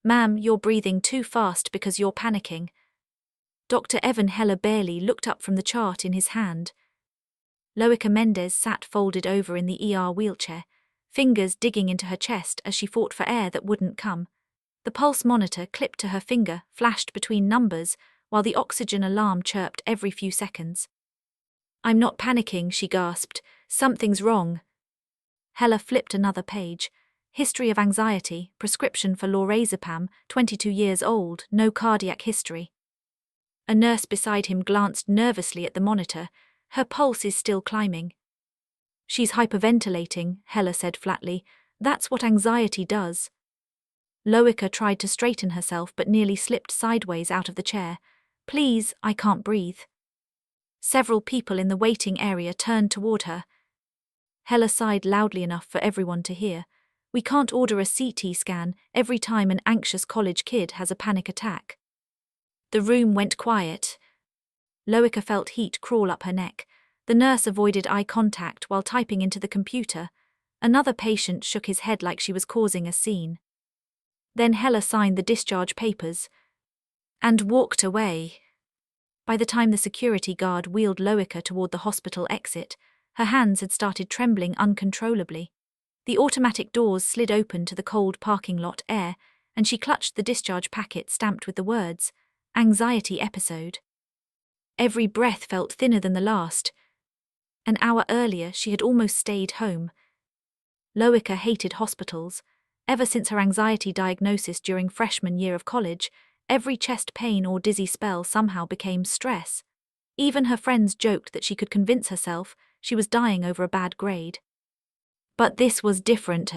Ma'am, you're breathing too fast because you're panicking. Dr. Evan Heller barely looked up from the chart in his hand. Loica Mendez sat folded over in the ER wheelchair, fingers digging into her chest as she fought for air that wouldn't come. The pulse monitor clipped to her finger flashed between numbers, while the oxygen alarm chirped every few seconds. I'm not panicking, she gasped. Something's wrong. Heller flipped another page. History of anxiety, prescription for lorazepam, 22 years old, no cardiac history. A nurse beside him glanced nervously at the monitor. Her pulse is still climbing. She's hyperventilating, Heller said flatly. That's what anxiety does. Loica tried to straighten herself but nearly slipped sideways out of the chair. Please, I can't breathe. Several people in the waiting area turned toward her. Heller sighed loudly enough for everyone to hear. We can't order a CT scan every time an anxious college kid has a panic attack. The room went quiet. Loica felt heat crawl up her neck. The nurse avoided eye contact while typing into the computer. Another patient shook his head like she was causing a scene. Then Heller signed the discharge papers and walked away. By the time the security guard wheeled Loica toward the hospital exit, her hands had started trembling uncontrollably. The automatic doors slid open to the cold parking lot air, and she clutched the discharge packet stamped with the words, "Anxiety episode." Every breath felt thinner than the last. An hour earlier, she had almost stayed home. Loica hated hospitals. Ever since her anxiety diagnosis during freshman year of college, every chest pain or dizzy spell somehow became stress. Even her friends joked that she could convince herself she was dying over a bad grade. But this was different.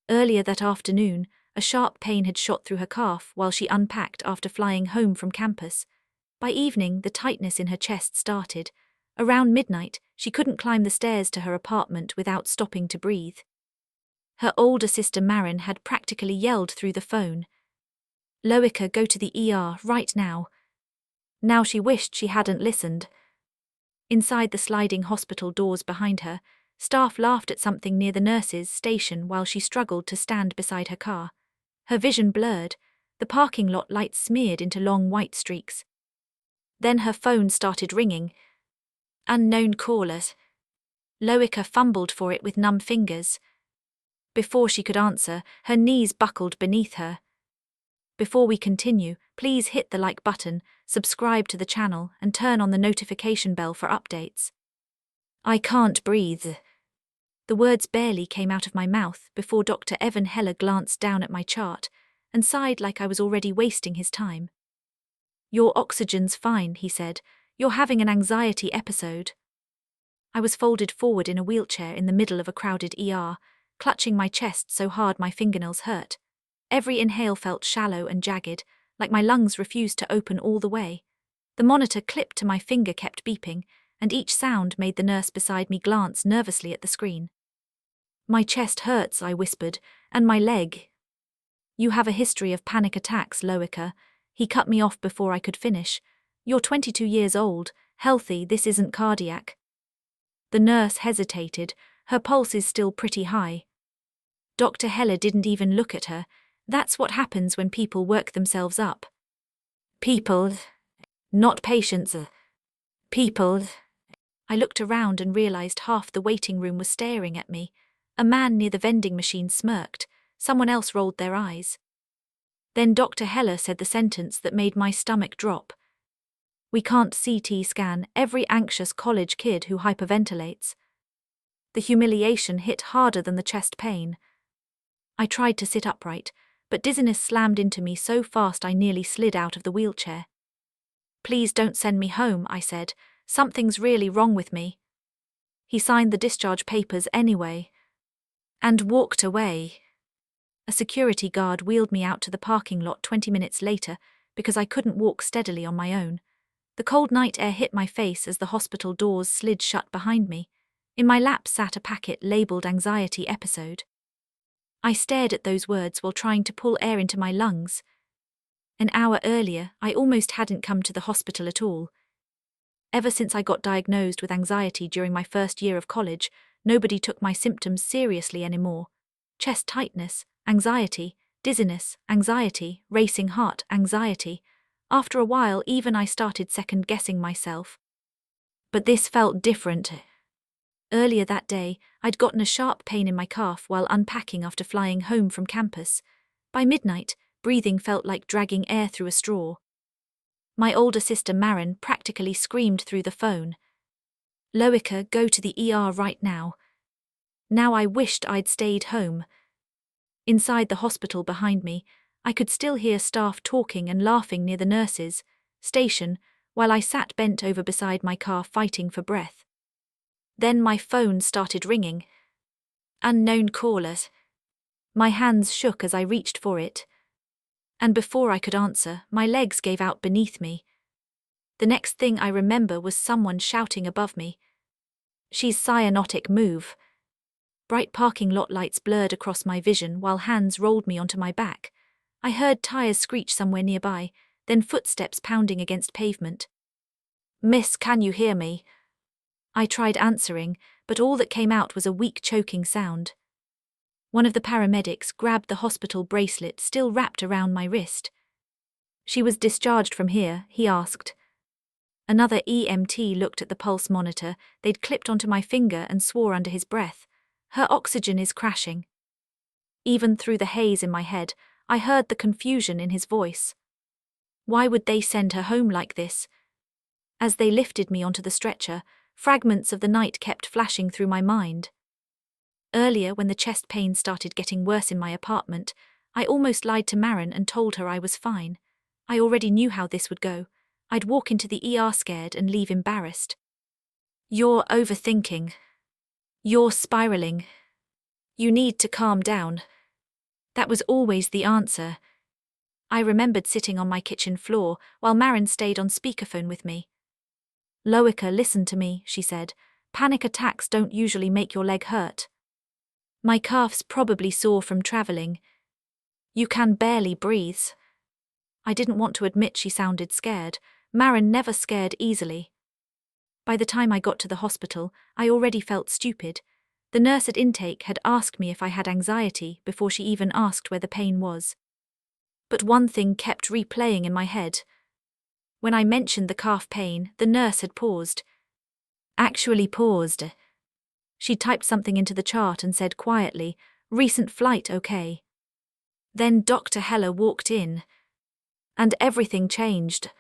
Earlier that afternoon, a sharp pain had shot through her calf while she unpacked after flying home from campus. By evening, the tightness in her chest started. Around midnight, she couldn't climb the stairs to her apartment without stopping to breathe. Her older sister Marin had practically yelled through the phone. Loica, go to the ER right now. Now she wished she hadn't listened. Inside the sliding hospital doors behind her, staff laughed at something near the nurse's station while she struggled to stand beside her car. Her vision blurred, the parking lot lights smeared into long white streaks. Then her phone started ringing. Unknown callers. Loica fumbled for it with numb fingers. Before she could answer, her knees buckled beneath her. Before we continue, please hit the like button, subscribe to the channel, and turn on the notification bell for updates. I can't breathe. The words barely came out of my mouth before Dr. Evan Heller glanced down at my chart and sighed like I was already wasting his time. Your oxygen's fine, he said. You're having an anxiety episode. I was folded forward in a wheelchair in the middle of a crowded ER, clutching my chest so hard my fingernails hurt. Every inhale felt shallow and jagged, like my lungs refused to open all the way. The monitor clipped to my finger kept beeping, and each sound made the nurse beside me glance nervously at the screen. My chest hurts, I whispered, and my leg. You have a history of panic attacks, Loica. He cut me off before I could finish. You're 22 years old, healthy, this isn't cardiac. The nurse hesitated, her pulse is still pretty high. Dr. Heller didn't even look at her. That's what happens when people work themselves up. People, not patients. People. I looked around and realized half the waiting room was staring at me. A man near the vending machine smirked. Someone else rolled their eyes. Then Dr. Heller said the sentence that made my stomach drop. We can't CT scan every anxious college kid who hyperventilates. The humiliation hit harder than the chest pain. I tried to sit upright, but dizziness slammed into me so fast I nearly slid out of the wheelchair. Please don't send me home, I said. Something's really wrong with me. He signed the discharge papers anyway. And walked away. A security guard wheeled me out to the parking lot 20 minutes later because I couldn't walk steadily on my own. The cold night air hit my face as the hospital doors slid shut behind me. In my lap sat a packet labeled anxiety episode. I stared at those words while trying to pull air into my lungs. An hour earlier, I almost hadn't come to the hospital at all. Ever since I got diagnosed with anxiety during my first year of college, nobody took my symptoms seriously anymore. Chest tightness, anxiety, Dizziness, anxiety, racing heart, anxiety. After a while, even I started second-guessing myself. But this felt different. Earlier that day, I'd gotten a sharp pain in my calf while unpacking after flying home from campus. By midnight, breathing felt like dragging air through a straw. My older sister Marin practically screamed through the phone. "Loica, go to the ER right now." Now I wished I'd stayed home. Inside the hospital behind me, I could still hear staff talking and laughing near the nurses' station, while I sat bent over beside my car fighting for breath. Then my phone started ringing. Unknown callers. My hands shook as I reached for it. And before I could answer, my legs gave out beneath me. The next thing I remember was someone shouting above me. "She's cyanotic, move." Bright parking lot lights blurred across my vision while hands rolled me onto my back. I heard tires screech somewhere nearby, then footsteps pounding against pavement. "Miss, can you hear me?" I tried answering, but all that came out was a weak choking sound. One of the paramedics grabbed the hospital bracelet still wrapped around my wrist. "She was discharged from here?" he asked. Another EMT looked at the pulse monitor they'd clipped onto my finger and swore under his breath, "Her oxygen is crashing." Even through the haze in my head, I heard the confusion in his voice. Why would they send her home like this? As they lifted me onto the stretcher, fragments of the night kept flashing through my mind. Earlier, when the chest pain started getting worse in my apartment, I almost lied to Marin and told her I was fine. I already knew how this would go. I'd walk into the ER scared and leave embarrassed. "You're overthinking. You're spiraling. You need to calm down." That was always the answer. I remembered sitting on my kitchen floor while Marin stayed on speakerphone with me. "Loica, listen to me," she said. "Panic attacks don't usually make your leg hurt. My calf's probably sore from traveling. You can barely breathe." I didn't want to admit she sounded scared. Marin never scared easily. By the time I got to the hospital, I already felt stupid. The nurse at intake had asked me if I had anxiety before she even asked where the pain was. But one thing kept replaying in my head. When I mentioned the calf pain, the nurse had paused. Actually paused. She typed something into the chart and said quietly, "Recent flight okay." Then Dr. Heller walked in. And everything changed.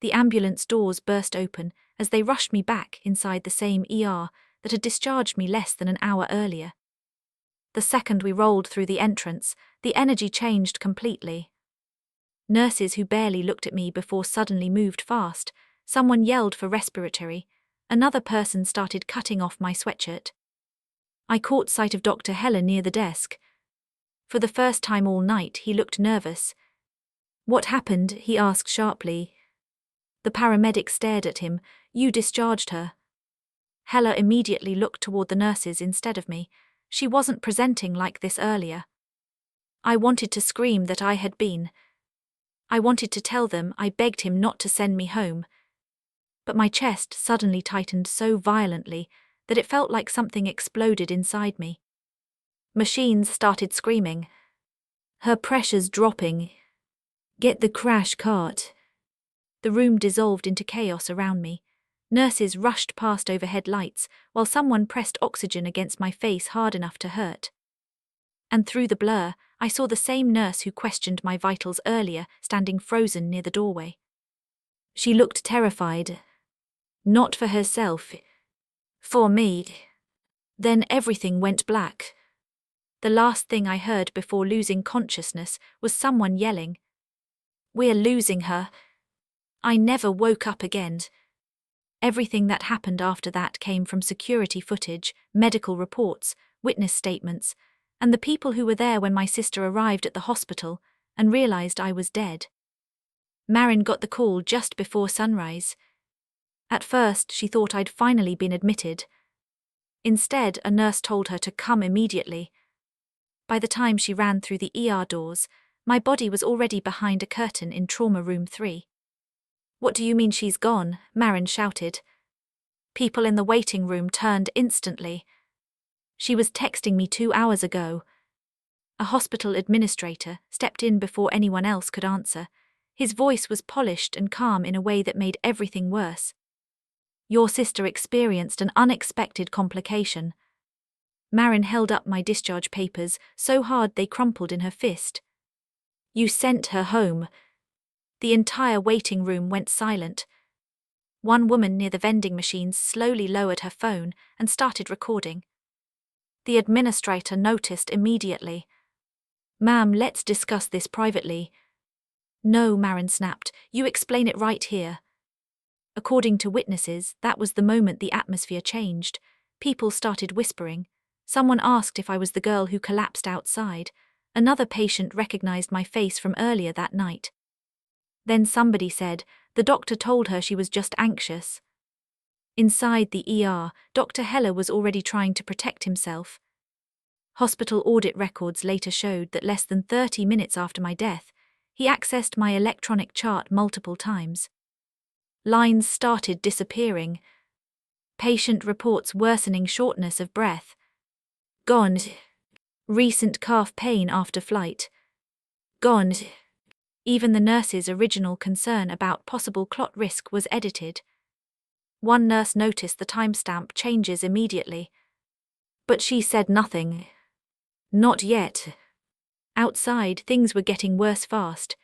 The ambulance doors burst open as they rushed me back inside the same ER that had discharged me less than an hour earlier. The second we rolled through the entrance, the energy changed completely. Nurses who barely looked at me before suddenly moved fast. Someone yelled for respiratory. Another person started cutting off my sweatshirt. I caught sight of Dr. Heller near the desk. For the first time all night, he looked nervous. "What happened?" he asked sharply. The paramedic stared at him. "You discharged her." Heller immediately looked toward the nurses instead of me. She wasn't presenting like this earlier. I wanted to scream that I had been. I wanted to tell them I begged him not to send me home. But my chest suddenly tightened so violently that it felt like something exploded inside me. Machines started screaming. "Her pressure's dropping. Get the crash cart." The room dissolved into chaos around me. Nurses rushed past overhead lights while someone pressed oxygen against my face hard enough to hurt. And through the blur, I saw the same nurse who questioned my vitals earlier standing frozen near the doorway. She looked terrified. Not for herself. For me. Then everything went black. The last thing I heard before losing consciousness was someone yelling, "We're losing her." I never woke up again. Everything that happened after that came from security footage, medical reports, witness statements, and the people who were there when my sister arrived at the hospital and realized I was dead. Marin got the call just before sunrise. At first, she thought I'd finally been admitted. Instead, a nurse told her to come immediately. By the time she ran through the ER doors, my body was already behind a curtain in trauma room 3. "What do you mean she's gone?" Marin shouted. People in the waiting room turned instantly. "She was texting me 2 hours ago." A hospital administrator stepped in before anyone else could answer. His voice was polished and calm in a way that made everything worse. "Your sister experienced an unexpected complication." Marin held up my discharge papers so hard they crumpled in her fist. "You sent her home." The entire waiting room went silent. One woman near the vending machines slowly lowered her phone and started recording. The administrator noticed immediately. "Ma'am, let's discuss this privately." "No," Marin snapped, "you explain it right here." According to witnesses, that was the moment the atmosphere changed. People started whispering. Someone asked if I was the girl who collapsed outside. Another patient recognized my face from earlier that night. Then somebody said, the doctor told her she was just anxious. Inside the ER, Dr. Heller was already trying to protect himself. Hospital audit records later showed that less than 30 minutes after my death, he accessed my electronic chart multiple times. Lines started disappearing. Patient reports worsening shortness of breath. Gone. Recent calf pain after flight. Gone. Even the nurse's original concern about possible clot risk was edited. One nurse noticed the timestamp changes immediately. But she said nothing. Not yet. Outside, things were getting worse fast.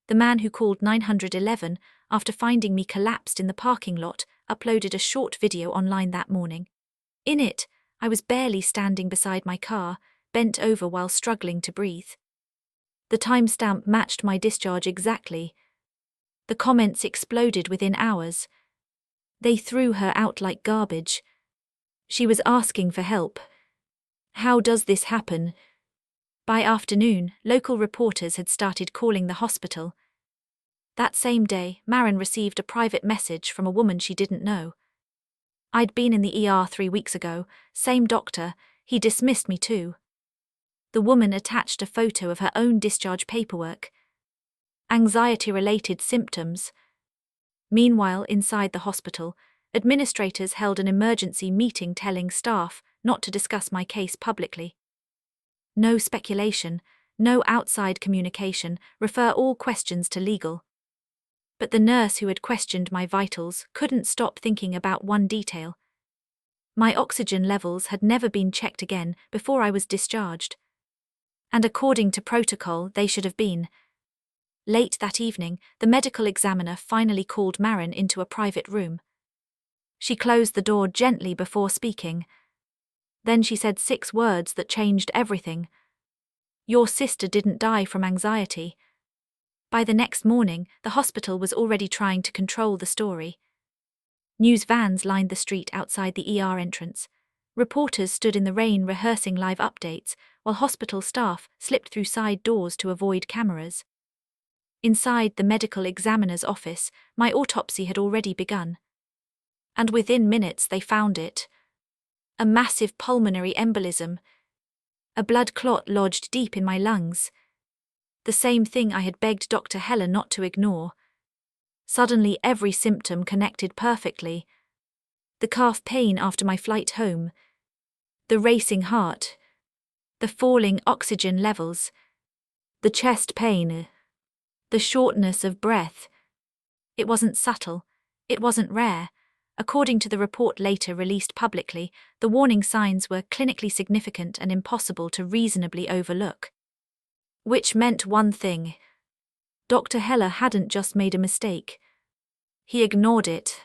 The man who called 911 after finding me collapsed in the parking lot uploaded a short video online that morning. In it, I was barely standing beside my car, bent over while struggling to breathe. The timestamp matched my discharge exactly. The comments exploded within hours. They threw her out like garbage. She was asking for help. How does this happen? By afternoon, local reporters had started calling the hospital. That same day, Marin received a private message from a woman she didn't know. I'd been in the ER 3 weeks ago, same doctor, he dismissed me too. The woman attached a photo of her own discharge paperwork. Anxiety-related symptoms. Meanwhile, inside the hospital, administrators held an emergency meeting telling staff not to discuss my case publicly. No speculation, no outside communication, refer all questions to legal. But the nurse who had questioned my vitals couldn't stop thinking about one detail. My oxygen levels had never been checked again before I was discharged. And according to protocol, they should have been. Late that evening, the medical examiner finally called Marin into a private room. She closed the door gently before speaking. Then she said 6 words that changed everything. "Your sister didn't die from anxiety." By the next morning, the hospital was already trying to control the story. News vans lined the street outside the ER entrance. Reporters stood in the rain rehearsing live updates, while hospital staff slipped through side doors to avoid cameras. Inside the medical examiner's office, my autopsy had already begun. And within minutes they found it. A massive pulmonary embolism. A blood clot lodged deep in my lungs. The same thing I had begged Dr. Heller not to ignore. Suddenly every symptom connected perfectly. The calf pain after my flight home. The racing heart. The falling oxygen levels. The chest pain. The shortness of breath. It wasn't subtle. It wasn't rare. According to the report later released publicly, the warning signs were clinically significant and impossible to reasonably overlook. Which meant one thing. Dr. Heller hadn't just made a mistake. He ignored it.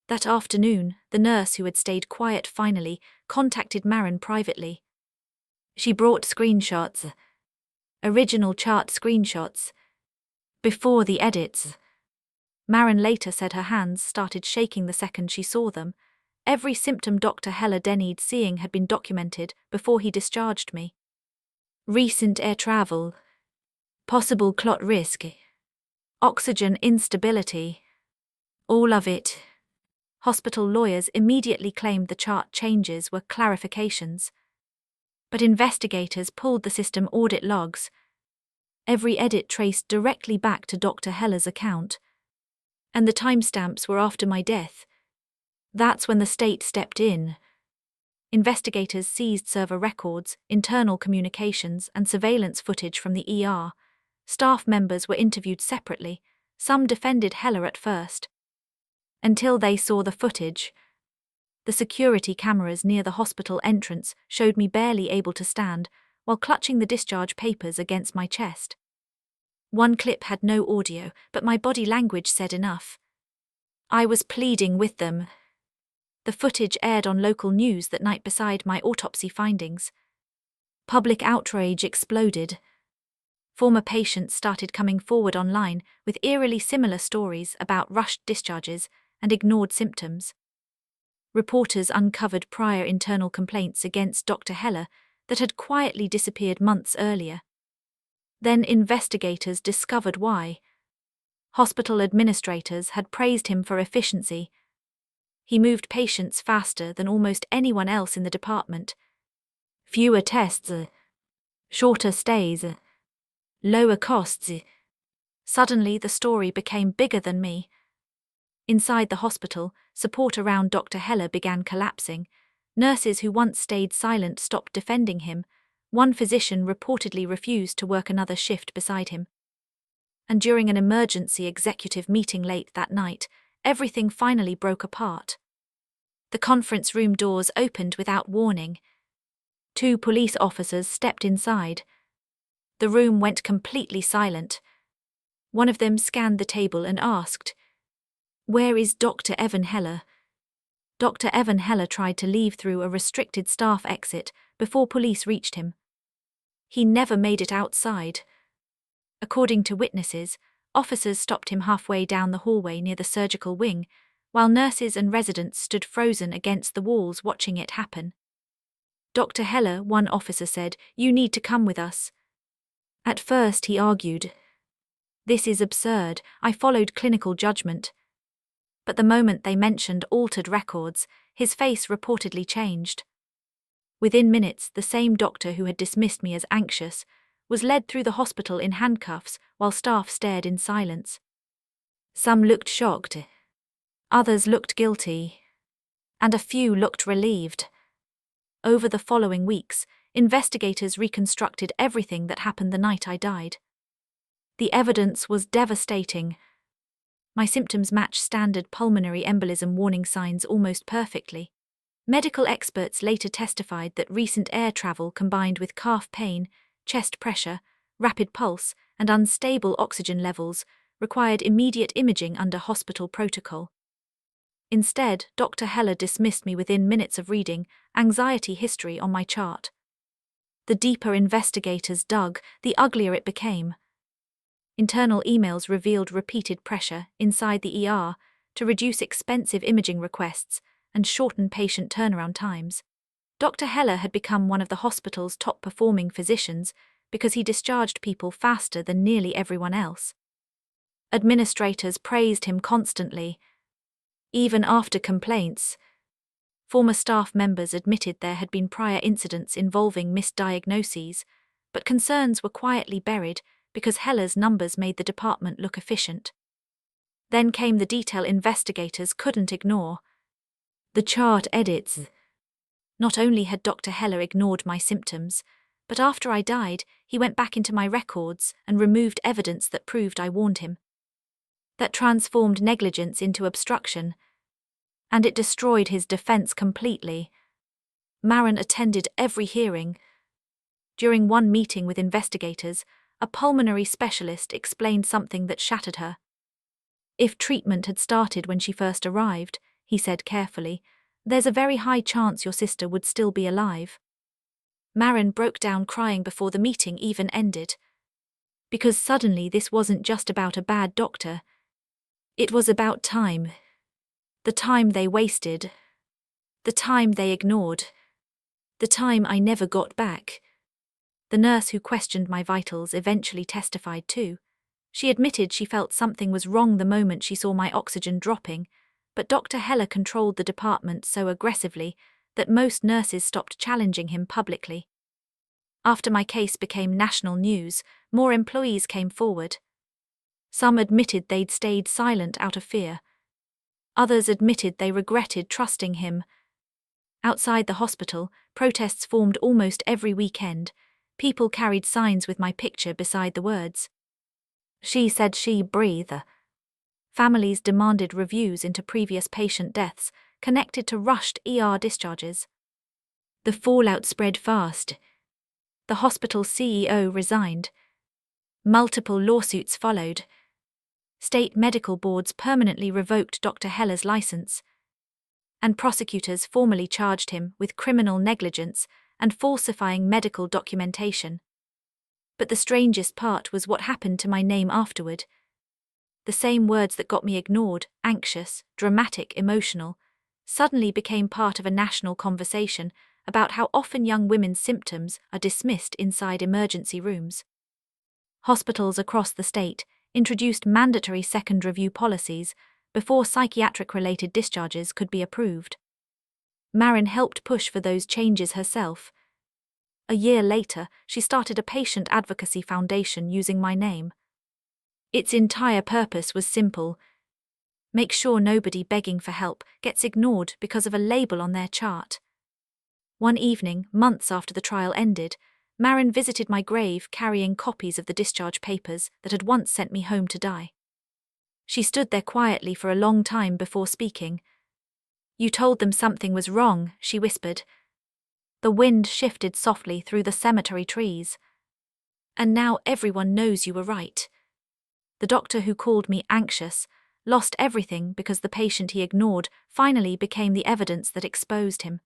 That afternoon, the nurse who had stayed quiet finally contacted Marin privately. She brought screenshots. Original chart screenshots. Before the edits. Marin later said her hands started shaking the second she saw them. Every symptom Dr. Heller denied seeing had been documented before he discharged me. Recent air travel. Possible clot risk. Oxygen instability. All of it. Hospital lawyers immediately claimed the chart changes were clarifications. But investigators pulled the system audit logs. Every edit traced directly back to Dr. Heller's account. And the timestamps were after my death. That's when the state stepped in. Investigators seized server records, internal communications, and surveillance footage from the ER. Staff members were interviewed separately. Some defended Heller at first, until they saw the footage. The security cameras near the hospital entrance showed me barely able to stand, while clutching the discharge papers against my chest. One clip had no audio, but my body language said enough. I was pleading with them. The footage aired on local news that night beside my autopsy findings. Public outrage exploded. Former patients started coming forward online with eerily similar stories about rushed discharges and ignored symptoms. Reporters uncovered prior internal complaints against Dr. Heller that had quietly disappeared months earlier. Then investigators discovered why. Hospital administrators had praised him for efficiency. He moved patients faster than almost anyone else in the department. Fewer tests, shorter stays, lower costs. Suddenly the story became bigger than me. Inside the hospital, support around Dr. Heller began collapsing. Nurses who once stayed silent stopped defending him. One physician reportedly refused to work another shift beside him. And during an emergency executive meeting late that night, everything finally broke apart. The conference room doors opened without warning. 2 police officers stepped inside. The room went completely silent. One of them scanned the table and asked, "Where is Dr. Evan Heller?" Dr. Evan Heller tried to leave through a restricted staff exit before police reached him. He never made it outside. According to witnesses, officers stopped him halfway down the hallway near the surgical wing, while nurses and residents stood frozen against the walls watching it happen. "Dr. Heller," one officer said, "you need to come with us." At first he argued, "This is absurd, I followed clinical judgment." But the moment they mentioned altered records, his face reportedly changed. Within minutes, the same doctor who had dismissed me as anxious was led through the hospital in handcuffs while staff stared in silence. Some looked shocked, others looked guilty, and a few looked relieved. Over the following weeks, investigators reconstructed everything that happened the night I died. The evidence was devastating. My symptoms matched standard pulmonary embolism warning signs almost perfectly. Medical experts later testified that recent air travel combined with calf pain, chest pressure, rapid pulse, and unstable oxygen levels required immediate imaging under hospital protocol. Instead, Dr. Heller dismissed me within minutes of reading anxiety history on my chart. The deeper investigators dug, the uglier it became. Internal emails revealed repeated pressure inside the ER to reduce expensive imaging requests and shorten patient turnaround times. Dr. Heller had become one of the hospital's top-performing physicians because he discharged people faster than nearly everyone else. Administrators praised him constantly. Even after complaints, former staff members admitted there had been prior incidents involving misdiagnoses, but concerns were quietly buried because Heller's numbers made the department look efficient. Then came the detail investigators couldn't ignore. The chart edits. Not only had Dr. Heller ignored my symptoms, but after I died, he went back into my records and removed evidence that proved I warned him. That transformed negligence into obstruction, and it destroyed his defense completely. Marin attended every hearing. During one meeting with investigators, a pulmonary specialist explained something that shattered her. If treatment had started when she first arrived, he said carefully, there's a very high chance your sister would still be alive. Marin broke down crying before the meeting even ended. Because suddenly this wasn't just about a bad doctor. It was about time. The time they wasted. The time they ignored. The time I never got back. The nurse who questioned my vitals eventually testified too. She admitted she felt something was wrong the moment she saw my oxygen dropping, but Dr. Heller controlled the department so aggressively that most nurses stopped challenging him publicly. After my case became national news, more employees came forward. Some admitted they'd stayed silent out of fear. Others admitted they regretted trusting him. Outside the hospital, protests formed almost every weekend. People carried signs with my picture beside the words. She said she breathe. Families demanded reviews into previous patient deaths connected to rushed ER discharges. The fallout spread fast. The hospital CEO resigned. Multiple lawsuits followed. State medical boards permanently revoked Dr. Heller's license, and prosecutors formally charged him with criminal negligence and falsifying medical documentation. But the strangest part was what happened to my name afterward. The same words that got me ignored, anxious, dramatic, emotional, suddenly became part of a national conversation about how often young women's symptoms are dismissed inside emergency rooms. Hospitals across the state introduced mandatory second review policies before psychiatric-related discharges could be approved. Marin helped push for those changes herself. A year later, she started a patient advocacy foundation using my name. Its entire purpose was simple: make sure nobody begging for help gets ignored because of a label on their chart. One evening, months after the trial ended, Marin visited my grave carrying copies of the discharge papers that had once sent me home to die. She stood there quietly for a long time before speaking. "You told them something was wrong," she whispered. The wind shifted softly through the cemetery trees. "And now everyone knows you were right." The doctor who called me anxious, lost everything because the patient he ignored finally became the evidence that exposed him.